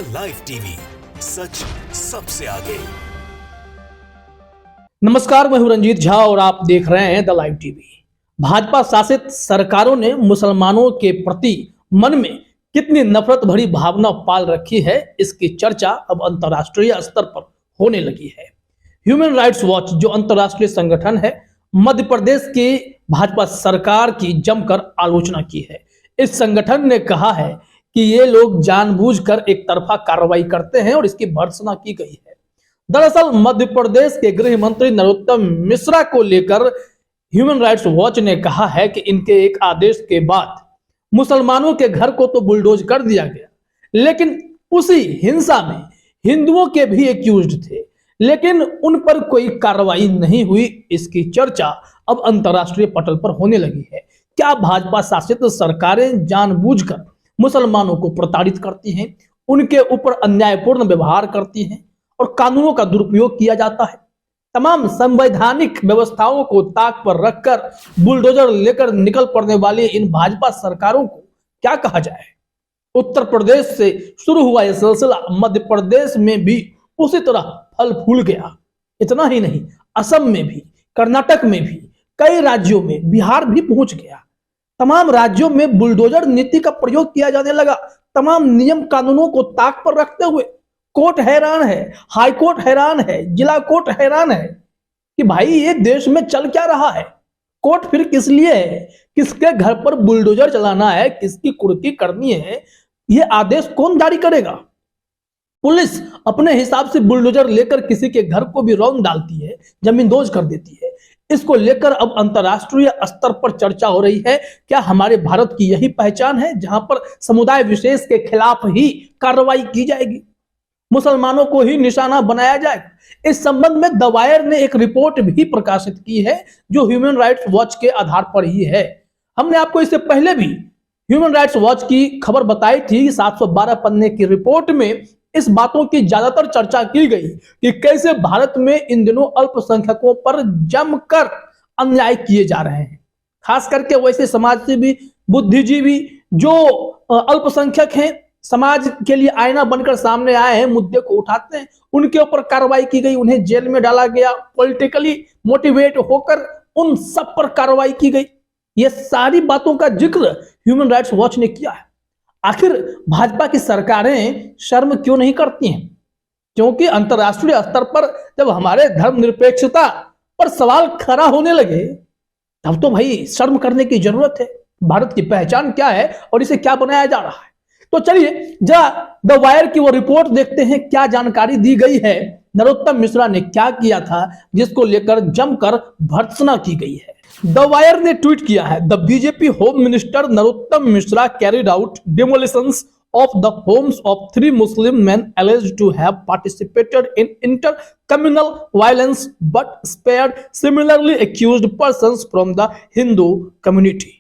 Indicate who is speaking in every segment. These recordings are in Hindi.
Speaker 1: लाइव टीवी, सच सबसे आगे।
Speaker 2: नमस्कार, मैं हूं रंजीत झा और आप देख रहे हैं द लाइव टीवी। भाजपा शासित सरकारों ने मुसलमानों के प्रति मन में कितनी नफरत भरी भावना पाल रखी है, इसकी चर्चा अब अंतर्राष्ट्रीय स्तर पर होने लगी है। ह्यूमन राइट्स वॉच, जो अंतर्राष्ट्रीय संगठन है, मध्य प्रदेश की भाजपा सरकार की जमकर आलोचना की है। इस संगठन ने कहा है कि ये लोग जानबूझकर एक तरफा कार्रवाई करते हैं और इसकी भर्त्सना की गई है। दरअसल मध्य प्रदेश के गृह मंत्री नरोत्तम मिश्रा को लेकर ह्यूमन राइट्स वॉच ने कहा है कि इनके एक आदेश के बाद मुसलमानों के घर को तो बुलडोज कर दिया गया, लेकिन उसी हिंसा में हिंदुओं के भी एक्यूज्ड थे, लेकिन उन पर कोई कार्रवाई नहीं हुई। इसकी चर्चा अब अंतर्राष्ट्रीय पटल पर होने लगी है। क्या भाजपा शासित सरकारें जानबूझकर मुसलमानों को प्रताड़ित करती हैं, उनके ऊपर अन्यायपूर्ण व्यवहार करती हैं और कानूनों का दुरुपयोग किया जाता है? तमाम संवैधानिक व्यवस्थाओं को ताक पर रखकर बुलडोजर लेकर निकल पड़ने वाली इन भाजपा सरकारों को क्या कहा जाए? उत्तर प्रदेश से शुरू हुआ यह सिलसिला मध्य प्रदेश में भी उसी तरह फल फूल गया। इतना ही नहीं, असम में भी, कर्नाटक में भी, कई राज्यों में, बिहार भी पहुंच गया। तमाम राज्यों में बुलडोजर नीति का प्रयोग किया जाने लगा। तमाम नियम कानूनों को ताक पर रखते हुए कोर्ट हैरान है, हाई कोर्ट हैरान है, जिला कोर्ट हैरान है कि भाई ये देश में चल क्या रहा है। कोर्ट फिर किस लिए है? किसके घर पर बुलडोजर चलाना है, किसकी कुर्की करनी है, ये आदेश कौन जारी करेगा? पुलिस अपने हिसाब से बुलडोजर लेकर किसी के घर को भी रौंद डालती है, जमींदोज कर देती है। इसको लेकर अब अंतर्राष्ट्रीय स्तर पर चर्चा हो रही है। क्या हमारे भारत की यही पहचान है जहां पर समुदाय विशेष के खिलाफ ही कार्रवाई की जाएगी, मुसलमानों को ही निशाना बनाया जाएगा? इस संबंध में द वायर ने एक रिपोर्ट भी प्रकाशित की है जो ह्यूमन राइट्स वॉच के आधार पर ही है। हमने आपको इससे पहले भी ह्यूमन राइट्स वॉच की खबर बताई थी। 712 पन्ने की रिपोर्ट में इस बातों की ज्यादातर चर्चा की गई कि कैसे भारत में इन दिनों अल्पसंख्यकों पर जमकर अन्याय किए जा रहे हैं। खास करके वैसे समाजसेवी, बुद्धिजीवी जो अल्पसंख्यक हैं, समाज के लिए आईना बनकर सामने आए हैं, मुद्दे को उठाते हैं, उनके ऊपर कार्रवाई की गई, उन्हें जेल में डाला गया, पॉलिटिकली मोटिवेट होकर उन सब पर कार्रवाई की गई। ये सारी बातों का जिक्र ह्यूमन राइट्स वॉच ने किया है। आखिर भाजपा की सरकारें शर्म क्यों नहीं करती हैं? क्योंकि अंतर्राष्ट्रीय स्तर पर जब हमारे धर्मनिरपेक्षता पर सवाल खड़ा होने लगे, तब तो भाई शर्म करने की जरूरत है। भारत की पहचान क्या है और इसे क्या बनाया जा रहा है? तो चलिए जरा द वायर की वो रिपोर्ट देखते हैं, क्या जानकारी दी गई है, नरोत्तम मिश्रा ने क्या किया था जिसको लेकर जमकर भर्त्सना की गई है। द वायर ने ट्वीट किया है, the BJP home minister Narottam Mishra carried out demolitions of the homes of 3 Muslim men alleged to have participated in inter-communal violence but spared similarly accused persons from the Hindu community।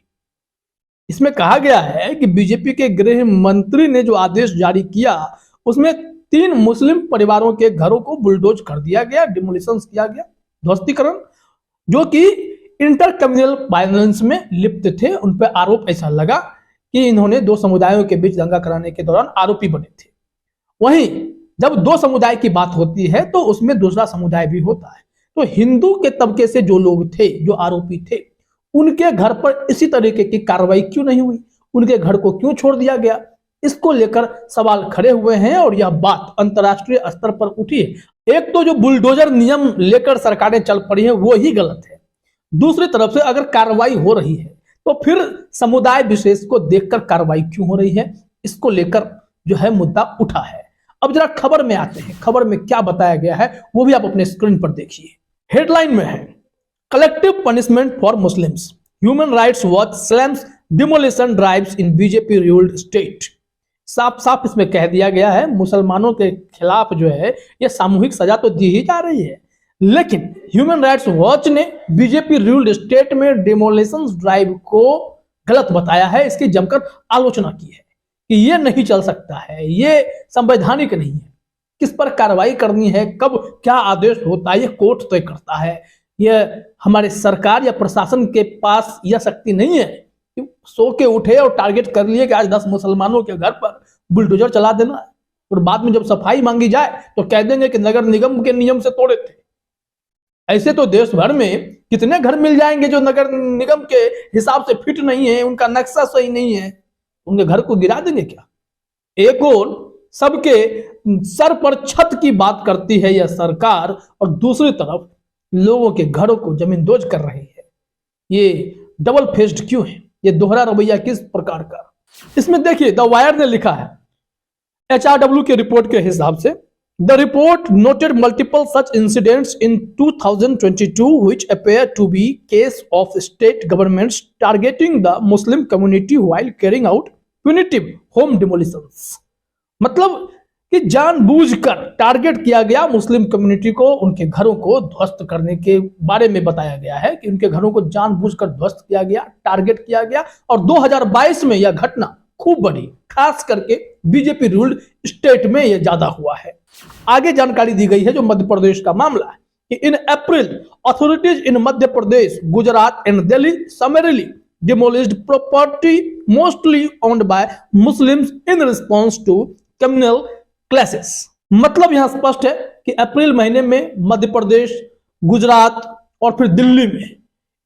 Speaker 2: इसमें कहा गया है कि बीजेपी के गृह मंत्री ने जो आदेश जारी किया उसमें 3 मुस्लिम परिवारों के घरों को बुलडोज कर दिया गया, डिमोलिशंस किया गया, ध्वस्तीकरण, जो कि इंटर कम्युनल वायलेंस में लिप्त थे। उन पर आरोप ऐसा लगा कि इन्होंने 2 समुदायों के बीच दंगा कराने के दौरान आरोपी बने थे। वहीं जब 2 समुदाय की बात होती है तो उसमें दूसरा समुदाय भी होता है। तो हिंदू के तबके से जो लोग थे, जो आरोपी थे, उनके घर पर इसी तरीके की कार्रवाई क्यों नहीं हुई? उनके घर को क्यों छोड़ दिया गया? इसको लेकर सवाल खड़े हुए हैं और यह बात अंतर्राष्ट्रीय स्तर पर उठी है। एक तो जो बुलडोजर नियम लेकर सरकारें चल पड़ी है वो ही गलत है। दूसरी तरफ से अगर कार्रवाई हो रही है तो फिर समुदाय विशेष को देखकर कार्रवाई क्यों हो रही है? इसको लेकर जो है मुद्दा उठा है। अब जरा खबर में आते हैं, खबर में क्या बताया गया है वो भी आप अपने स्क्रीन पर देखिए। हेडलाइन में है, collective punishment for Muslims, human rights watch slams demolition drives in BJP ruled state. साफ साफ इसमें कह दिया गया है मुसलमानों के खिलाफ जो है ये सामूहिक सजा तो दी ही जा रही है, लेकिन ह्यूमन राइट्स वॉच ने बीजेपी रूल्ड स्टेट में डिमोलिशन ड्राइव को गलत बताया है। इसकी जमकर आलोचना की है कि ये नहीं चल सकता है, ये संवैधानिक नहीं है। किस पर कार्रवाई करनी है, कब क्या आदेश होता है, ये कोर्ट तय करता है। ये हमारे सरकार या प्रशासन के पास यह शक्ति नहीं है कि सो के उठे और टारगेट कर लिए कि आज 10 मुसलमानों के घर पर बुलडोजर चला देना है। और बाद में जब सफाई मांगी जाए तो कह देंगे कि नगर निगम के नियम से तोड़े थे। ऐसे तो देश भर में कितने घर मिल जाएंगे जो नगर निगम के हिसाब से फिट नहीं है, उनका नक्शा सही नहीं है, उनके घर को गिरा देंगे क्या? एक और सबके सर पर छत की बात करती है यह सरकार और दूसरी तरफ लोगों के घरों को जमींदोज कर रही है। ये डबल फेस्ड क्यों है? ये दोहरा रवैया किस प्रकार का? इसमें देखिए द वायर ने लिखा है HRW के रिपोर्ट के हिसाब से the report noted multiple such incidents in 2022 which appear to be case of state governments targeting the Muslim community while carrying out punitive home demolitions। मतलब कि जानबूझकर टारगेट किया गया मुस्लिम कम्युनिटी को, उनके घरों को ध्वस्त करने के बारे में बताया गया है कि उनके घरों को जानबूझकर ध्वस्त किया गया, टारगेट किया गया। और 2022 में यह घटना खूब बढ़ी, खास करके बीजेपी रूल्ड स्टेट में यह ज्यादा हुआ है। आगे जानकारी दी गई है जो मध्य प्रदेश का मामला है कि in April authorities in Madhya Pradesh, Gujarat and Delhi summarily demolished property mostly owned by Muslims in response to communal clashes। मतलब यहां स्पष्ट है कि अप्रैल महीने में मध्य प्रदेश, गुजरात और फिर दिल्ली में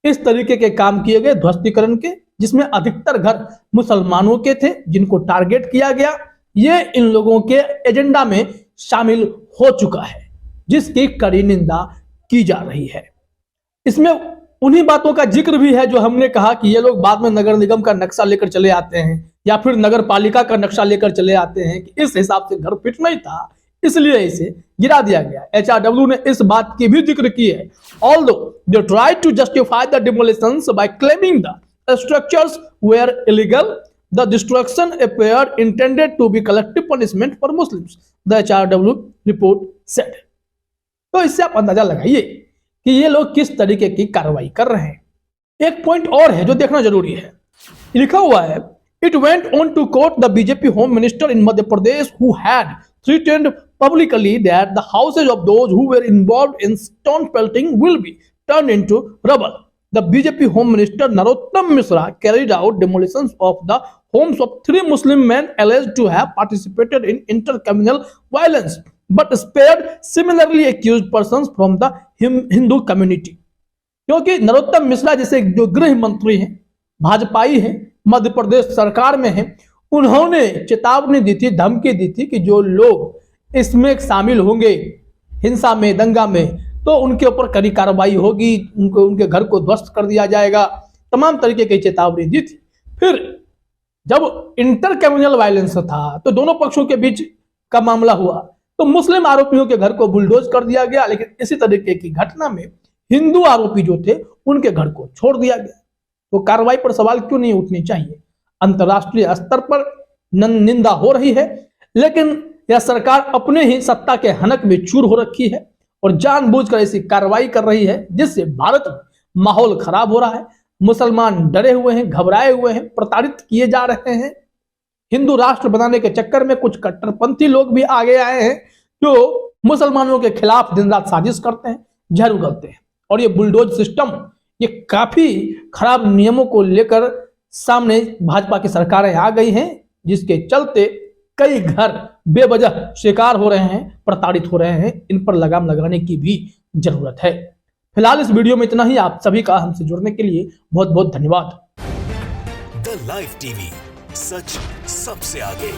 Speaker 2: इस तरीके के काम किए गए ध्वस्तीकरण के, जिसमें अधिकतर घर मुसलमानों के थे जिनको टारगेट किया गया। ये इन लोगों के एजेंडा में शामिल हो चुका है, जिसकी कड़ी निंदा की जा रही है। इसमें उन्हीं बातों का जिक्र भी है जो हमने कहा कि ये लोग बाद में नगर निगम का नक्शा लेकर चले आते हैं या फिर नगर पालिका का नक्शा लेकर चले आते हैं कि इस हिसाब से घर फिट नहीं था, इसलिए इसे गिरा दिया गया। HRW ने इस बात की भी जिक्र की है, although they tried to justify the demolitions by claiming the structures were illegal, the destruction appeared intended to be collective punishment for Muslims, the HRW report said। तो इससे आप अंदाजा लगाइए कि ये लोग किस तरीके की कार्रवाई कर रहे हैं। एक पॉइंट और है जो देखना जरूरी है, लिखा हुआ है it went on to quote the BJP home minister in Madhya Pradesh who had threatened publicly that the houses of those who were involved in stone pelting will be turned into rubble। The BJP Home Minister Narottam Mishra carried out demolitions of the homes of 3 Muslim men alleged to have participated in intercommunal violence, but spared similarly accused persons from the Hindu community। क्योंकि नरोत्तम मिश्रा जैसे जो गृह मंत्री हैं, भाजपाई हैं, मध्य प्रदेश सरकार में हैं, उन्होंने चेतावनी दी थी, धमकी दी थी कि जो लोग इसमें शामिल होंगे हिंसा में, दंगा में, तो उनके ऊपर कड़ी कार्रवाई होगी, उनके घर को ध्वस्त कर दिया जाएगा, तमाम तरीके की चेतावनी दी थी। फिर जब इंटर कम्युनल वायलेंस था तो दोनों पक्षों के बीच का मामला हुआ तो मुस्लिम आरोपियों के घर को बुलडोज कर दिया गया, लेकिन इसी तरीके की घटना में हिंदू आरोपी जो थे उनके घर को छोड़ दिया गया। तो कार्रवाई पर सवाल क्यों नहीं उठनी चाहिए? अंतरराष्ट्रीय स्तर पर निंदा हो रही है, लेकिन यह सरकार अपने ही सत्ता के हनक में चूर हो रखी है और जानबूझकर ऐसी कार्रवाई कर रही है जिससे भारत में माहौल खराब हो रहा है। मुसलमान डरे हुए हैं, घबराए हुए हैं, प्रताड़ित किए जा रहे हैं। हिंदू राष्ट्र बनाने के चक्कर में कुछ कट्टरपंथी लोग भी आगे आए हैं जो मुसलमानों के खिलाफ दिन रात साजिश करते हैं, जहर उगलते हैं। और ये बुलडोज सिस्टम, ये काफी खराब नियमों को लेकर सामने भाजपा की सरकारें आ गई हैं, जिसके चलते कई घर बेवजह शिकार हो रहे हैं, प्रताड़ित हो रहे हैं। इन पर लगाम लगाने की भी जरूरत है। फिलहाल इस वीडियो में इतना ही। आप सभी का हमसे जुड़ने के लिए बहुत बहुत धन्यवाद।
Speaker 1: द लाइव टीवी, सच सबसे आगे।